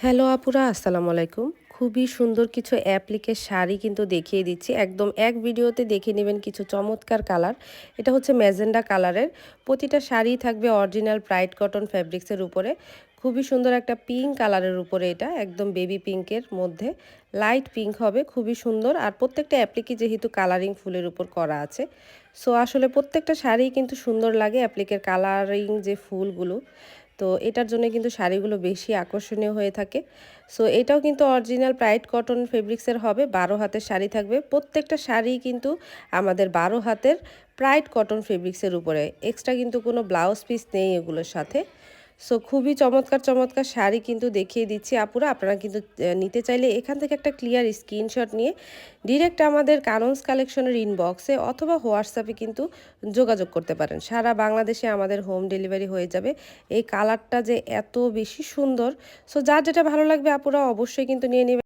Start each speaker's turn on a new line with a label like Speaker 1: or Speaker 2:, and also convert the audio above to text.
Speaker 1: Hello আপুরা, আসসালামু আলাইকুম। খুবই সুন্দর কিছু অ্যাপ্লিকের শাড়ি কিন্তু দেখিয়ে দিচ্ছি। একদম এক ভিডিওতে দেখে নেবেন কিছু চমৎকার কালার। এটা হচ্ছে ম্যাজেন্ডা কালারের। প্রতিটা শাড়ি থাকবে অরিজিনাল প্রাইড কটন ফ্যাব্রিক্সের উপরে। খুবই সুন্দর একটা পিঙ্ক কালারের উপরে, এটা একদম বেবি পিঙ্কের মধ্যে লাইট পিঙ্ক হবে, খুবই সুন্দর। আর প্রত্যেকটা অ্যাপ্লিকই যেহেতু কালারিং ফুলের উপর করা আছে, সো আসলে প্রত্যেকটা শাড়ি কিন্তু সুন্দর লাগে অ্যাপ্লিকের কালারিং যে ফুলগুলো। তো এটার জন্য কিন্তু শাড়িগুলো বেশি আকর্ষণীয় হয়ে থাকে। সো এটাও কিন্তু অরিজিনাল প্রাইড কটন ফেব্রিক্সের হবে, 12 হাতের শাড়ি থাকবে। প্রত্যেকটা শাড়ি কিন্তু আমাদের 12 হাতের প্রাইড কটন ফেব্রিক্সের উপরে, এক্সট্রা কিন্তু কোনো ব্লাউজ পিস নেই এগুলোর সাথে। সো খুবই চমৎকার চমৎকার শাড়ি কিন্তু দেখিয়ে দিচ্ছি আপুরা। আপনারা কিন্তু নিতে চাইলে এখান থেকে একটা ক্লিয়ার স্ক্রিনশট নিয়ে ডিরেক্ট আমাদের কানন্স কালেকশনের ইনবক্সে অথবা হোয়াটসঅ্যাপে কিন্তু যোগাযোগ করতে পারেন। সারা বাংলাদেশে আমাদের হোম ডেলিভারি হয়ে যাবে। এই কালারটা যে এত বেশি সুন্দর, সো যার যেটা ভালো লাগবে আপুরা অবশ্যই কিন্তু নিয়ে নেবেন।